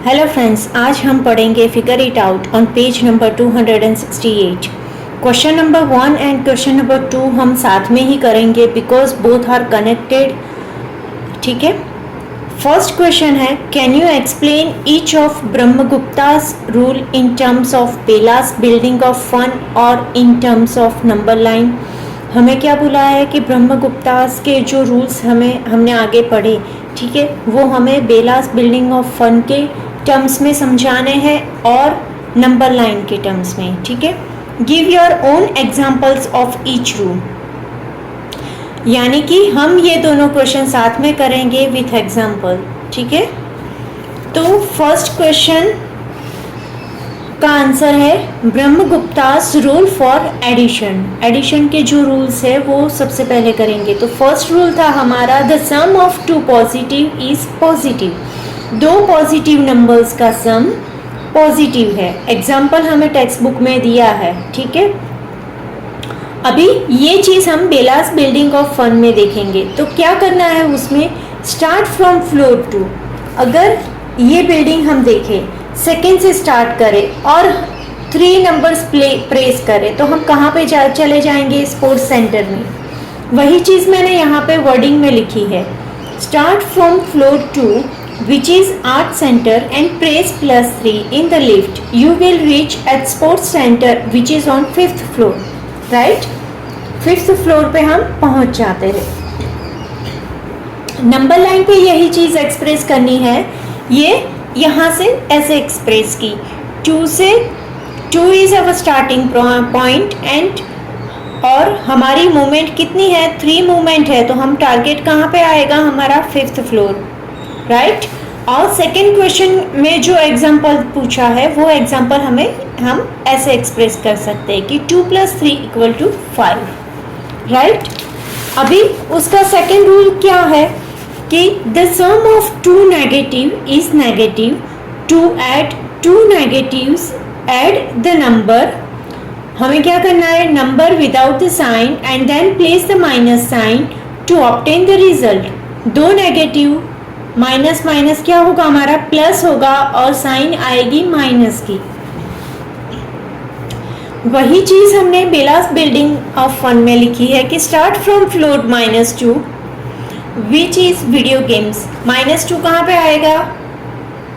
Hello friends, आज हम पढ़ेंगे figure it out on page number 268। Question number 1 and question number 2 हम साथ में ही करेंगे बिकॉज बोथ आर कनेक्टेड। ठीक है। फर्स्ट क्वेश्चन है, can you explain each of Brahmagupta's rule in terms of बेलास बिल्डिंग ऑफ फन और in terms of number line. हमें क्या बोला है कि ब्रह्मगुप्तास के जो रूल्स हमने आगे पढ़े, ठीक है, वो हमें बेलास बिल्डिंग ऑफ फन के टर्म्स में समझाने हैं और नंबर लाइन के टर्म्स में। ठीक है। Give your own examples of each rule, यानी कि हम ये दोनों क्वेश्चन साथ में करेंगे विथ एग्जाम्पल। ठीक है। तो फर्स्ट क्वेश्चन का आंसर है ब्रह्मगुप्तास रूल फॉर एडिशन। एडिशन के जो रूल्स है वो सबसे पहले करेंगे। तो फर्स्ट रूल था हमारा, the sum of two positive is positive. दो पॉजिटिव नंबर्स का सम पॉजिटिव है। एग्जाम्पल हमें टेक्स्ट बुक में दिया है। ठीक है। अभी ये चीज़ हम बेलास बिल्डिंग ऑफ फन में देखेंगे। तो क्या करना है उसमें, स्टार्ट फ्रॉम फ्लोर टू। अगर ये बिल्डिंग हम देखें, सेकेंड से स्टार्ट करें और 3 नंबर्स प्रेस करें तो हम कहाँ पे चले जाएंगे, स्पोर्ट्स सेंटर में। वही चीज़ मैंने यहाँ पे वर्डिंग में लिखी है, start from floor two which is art center and press +3 in the lift. You will reach at sports center which is on 5th floor. Right? 5th floor पे हम पहुंच जाते हैं। नंबर लाइन पे यही चीज एक्सप्रेस करनी है। ये यहाँ से ऐसे एक्सप्रेस की, 2 से 2 is our starting point and और हमारी मूवमेंट कितनी है, 3 मूवमेंट है। तो हम टारगेट कहाँ पे आएगा हमारा, 5th फ्लोर। राइट। और सेकेंड क्वेश्चन में जो एग्जांपल पूछा है वो एग्जांपल हम ऐसे एक्सप्रेस कर सकते हैं कि 2 + 3 = 5। राइट। अभी उसका सेकेंड रूल क्या है कि the sum of 2 negative is negative. To add 2 negatives add the number. हमें क्या करना है, number without the sign and then place the minus sign to obtain the result. 2 negative minus minus क्या होगा हमारा, प्लस होगा और साइन आएगी माइनस की। वही चीज हमने बेलास बिल्डिंग ऑफ फन में लिखी है कि start from floor -2 which is video games. -2 कहाँ पे आएगा,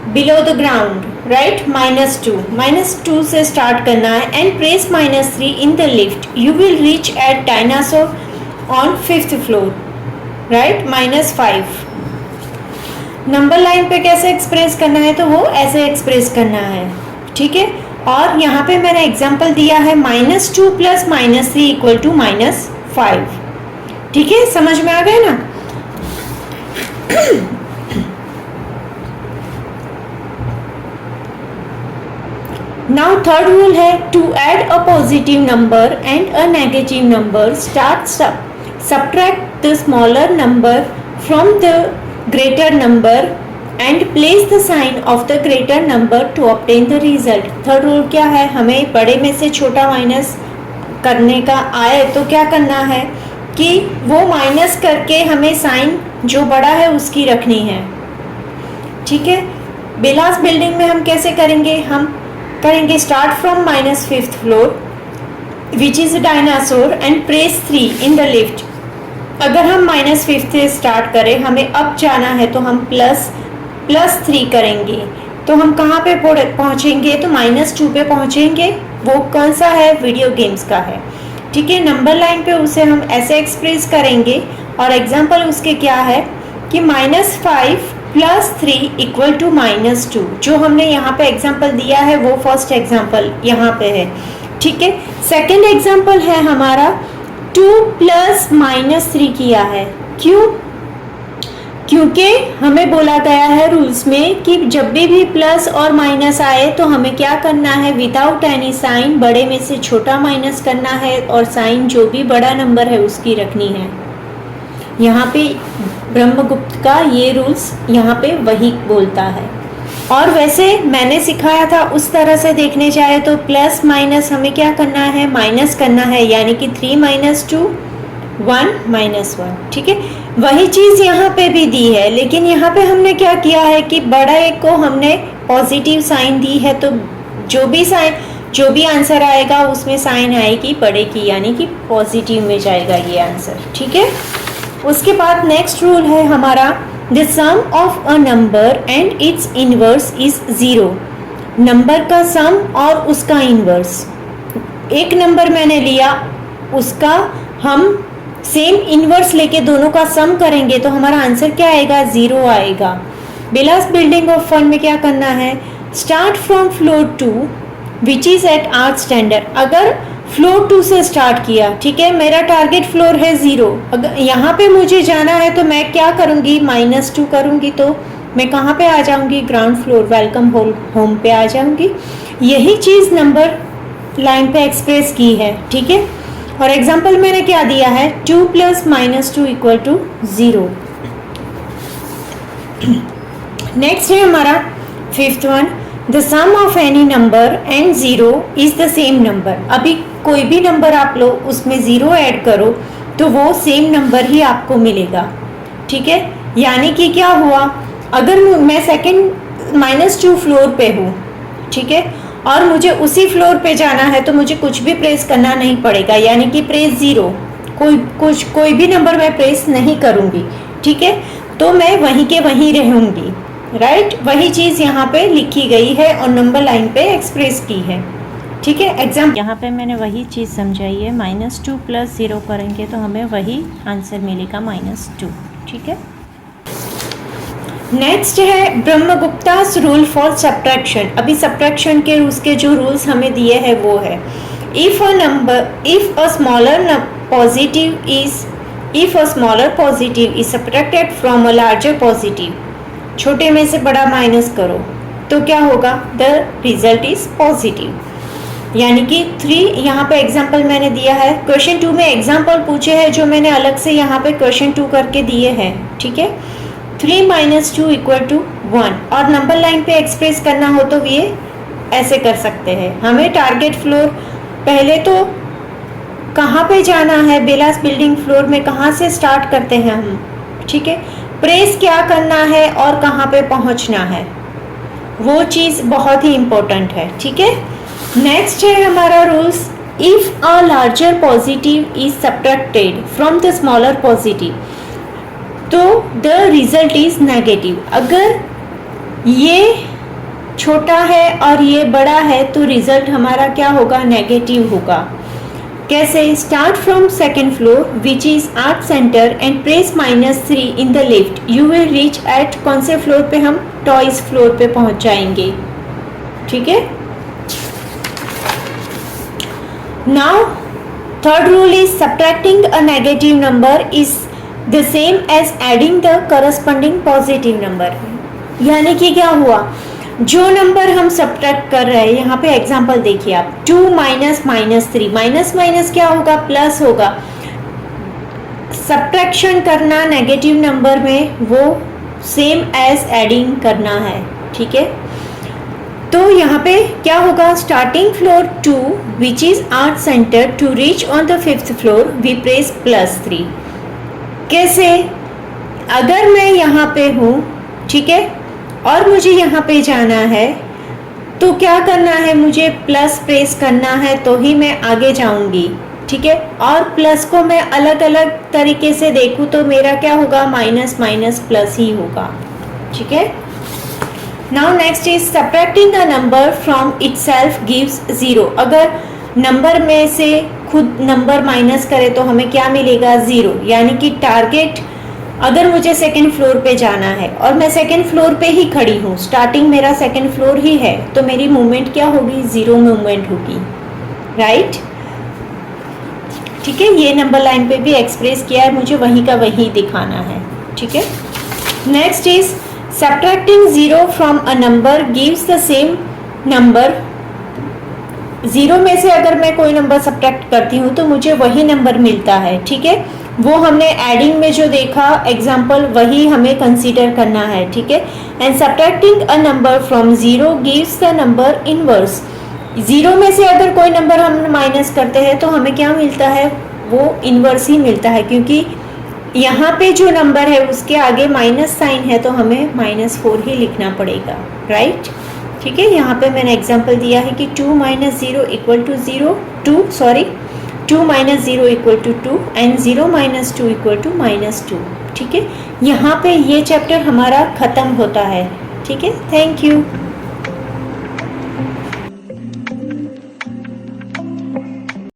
बिलो द ग्राउंड। राइट। -2 से स्टार्ट करना है and press -3 in the lift. You will reach at dinosaur on 5th floor. Right. -5। Number line पे कैसे एक्सप्रेस करना है, तो वो ऐसे एक्सप्रेस करना है। ठीक है। और यहाँ पे मैंने एग्जांपल दिया है -2 + -3 = -5। ठीक है, समझ में आ गया ना। नाउ थर्ड रूल है, to add a positive number and a negative number start subtract the smaller number from the greater number and place the sign of the greater number to obtain the result. Third rule क्या है, हमें बड़े में से छोटा minus करने का आए तो क्या करना है कि वो माइनस करके हमें साइन जो बड़ा है उसकी रखनी है। ठीक है। बेलास बिल्डिंग में हम कैसे करेंगे, हम करेंगे start from -5th floor which is dinosaur and press 3 in the lift. अगर हम -5th से स्टार्ट करें, हमें अप जाना है तो हम +3 करेंगे तो हम कहाँ पे पहुँचेंगे, तो -2 पे पहुँचेंगे। वो कौन सा है, वीडियो गेम्स का है। ठीक है। नंबर लाइन पे उसे हम ऐसे एक्सप्रेस करेंगे और एग्जांपल उसके क्या है कि -5 + 3 = -2। जो हमने यहाँ पे एग्जांपल दिया है वो फर्स्ट एग्जांपल यहाँ पे है। ठीक है। सेकेंड एग्जांपल है हमारा 2 + -3 किया है। क्यों, क्योंकि हमें बोला गया है रूल्स में कि जब भी प्लस और माइनस आए तो हमें क्या करना है, विदाउट एनी साइन बड़े में से छोटा माइनस करना है और साइन जो भी बड़ा नंबर है उसकी रखनी है। यहाँ पे ब्रह्मगुप्त का ये रूल्स यहाँ पे वही बोलता है। और वैसे मैंने सिखाया था उस तरह से देखने जाए तो प्लस माइनस हमें क्या करना है, माइनस करना है, यानी कि 3 - 2 1 - 1। ठीक है। वही चीज़ यहाँ पे भी दी है, लेकिन यहाँ पे हमने क्या किया है कि बड़ा एक को हमने पॉजिटिव साइन दी है, तो जो भी आंसर आएगा उसमें साइन आएगी बड़े की, यानी कि पॉजिटिव में जाएगा ये आंसर। ठीक है, उसके बाद नेक्स्ट रूल है हमारा, the sum of a number and its inverse is 0। Number का सम और उसका इनवर्स, एक नंबर मैंने लिया, उसका हम सेम इनवर्स लेके दोनों का सम करेंगे तो हमारा आंसर क्या आएगा, 0 आएगा। बिलास बिल्डिंग ऑफ फन में क्या करना है, start from floor 2 which is at art standard. अगर फ्लोर 2 से स्टार्ट किया, ठीक है, मेरा टारगेट फ्लोर है 0, अगर यहाँ पे मुझे जाना है तो मैं क्या करूँगी, -2 करूँगी, तो मैं कहाँ पे आ जाऊँगी, ग्राउंड फ्लोर, वेलकम होम पे आ जाऊँगी। यही चीज़ नंबर लाइन पे एक्सप्रेस की है। ठीक है, और एग्जाम्पल मैंने क्या दिया है, 2 + -2 = 0। नेक्स्ट है हमारा 5th one, the sum of any number and 0 is the same number. अभी कोई भी नंबर आप लो, उसमें 0 ऐड करो तो वो सेम नंबर ही आपको मिलेगा। ठीक है, यानी कि क्या हुआ, अगर मैं सेकंड -2 फ्लोर पे हूँ, ठीक है, और मुझे उसी फ्लोर पे जाना है तो मुझे कुछ भी प्रेस करना नहीं पड़ेगा, यानी कि प्रेस 0, कोई भी नंबर मैं प्रेस नहीं करूँगी। ठीक है, तो मैं वहीं के वहीं रहूँगी। राइट, वही चीज़ यहाँ पे लिखी गई है और नंबर लाइन पे एक्सप्रेस की है। ठीक है, एग्जाम यहाँ पे मैंने वही चीज़ समझाई है, -2 + 0 करेंगे तो हमें वही आंसर मिलेगा, -2। ठीक है, नेक्स्ट है ब्रह्मगुप्तास रूल फॉर सब्ट्रैक्शन। अभी सब्ट्रैक्शन के उसके जो रूल्स हमें दिए हैं वो है, if a smaller positive is subtracted from a larger positive, छोटे में से बड़ा माइनस करो तो क्या होगा, द रिजल्ट इज पॉजिटिव। यानी कि 3 यहाँ पे एग्जाम्पल मैंने दिया है, क्वेश्चन 2 में एग्जाम्पल पूछे हैं जो मैंने अलग से यहाँ पे क्वेश्चन 2 करके दिए हैं। ठीक है, 3 - 2 = 1, और नंबर लाइन पे एक्सप्रेस करना हो तो ये ऐसे कर सकते हैं। हमें टारगेट फ्लोर पहले तो कहाँ पे जाना है, बेलास बिल्डिंग फ्लोर में कहाँ से स्टार्ट करते हैं हम, ठीक है, प्रेस क्या करना है और कहाँ पे पहुँचना है, वो चीज़ बहुत ही इम्पोर्टेंट है। ठीक है, नेक्स्ट है हमारा rules, if a larger positive is subtracted from the smaller positive तो द रिजल्ट इज नेगेटिव। अगर ये छोटा है और ये बड़ा है तो रिजल्ट हमारा क्या होगा, नेगेटिव होगा। कैसे, start from second floor which is art centre and press -3 in the lift, you will reach at, कौन से फ्लोर पे, हम टॉयज फ्लोर पे पहुंच जाएंगे। ठीक है, now third rule is subtracting a negative number is the same as adding the corresponding positive number. यानी कि क्या हुआ, जो नंबर हम सब्ट्रैक्ट कर रहे हैं, यहाँ पे एग्जांपल देखिए आप, 2 - -3, माइनस क्या होगा, प्लस होगा। सब्ट्रैक्शन करना नेगेटिव नंबर में वो सेम एज एडिंग करना है। ठीक है, तो यहाँ पे क्या होगा, starting floor 2 which is art centre to reach on the 5th floor we press +3। कैसे, अगर मैं यहाँ पे हूँ, ठीक है, और मुझे यहाँ पे जाना है तो क्या करना है, मुझे प्लस प्रेस करना है तो ही मैं आगे जाऊंगी। ठीक है, और प्लस को मैं अलग अलग तरीके से देखूँ तो मेरा क्या होगा, माइनस प्लस ही होगा। ठीक है, now next is subtracting a number from itself gives 0। अगर नंबर में से खुद नंबर माइनस करे तो हमें क्या मिलेगा, 0। यानी कि टारगेट, अगर मुझे सेकंड फ्लोर पे जाना है और मैं सेकंड फ्लोर पे ही खड़ी हूँ, स्टार्टिंग मेरा सेकंड फ्लोर ही है, तो मेरी मूवमेंट क्या होगी, 0 मूवमेंट होगी। राइट, ठीक है, ये नंबर लाइन पे भी एक्सप्रेस किया है, मुझे वहीं का वहीं दिखाना है। ठीक है, next is subtracting 0 from a number gives the same number. 0 में से अगर मैं कोई नंबर सब्ट्रैक्ट करती हूँ तो मुझे वही नंबर मिलता है। ठीक है, वो हमने एडिंग में जो देखा एग्जाम्पल, वही हमें कंसीडर करना है। ठीक है, and subtracting a number from 0 gives the number inverse. 0 में से अगर कोई नंबर हम माइनस करते हैं तो हमें क्या मिलता है, वो इनवर्स ही मिलता है, क्योंकि यहाँ पे जो नंबर है उसके आगे माइनस साइन है तो हमें -4 ही लिखना पड़ेगा, राइट। ठीक है, यहाँ पे मैंने एग्जांपल दिया है कि 2 - 0 equal to 0, 2 sorry 2 - 0 equal to 2 and 0 - 2 equal to -2। ठीक है, यहाँ पे ये चैप्टर हमारा ख़त्म होता है। ठीक है, थैंक यू।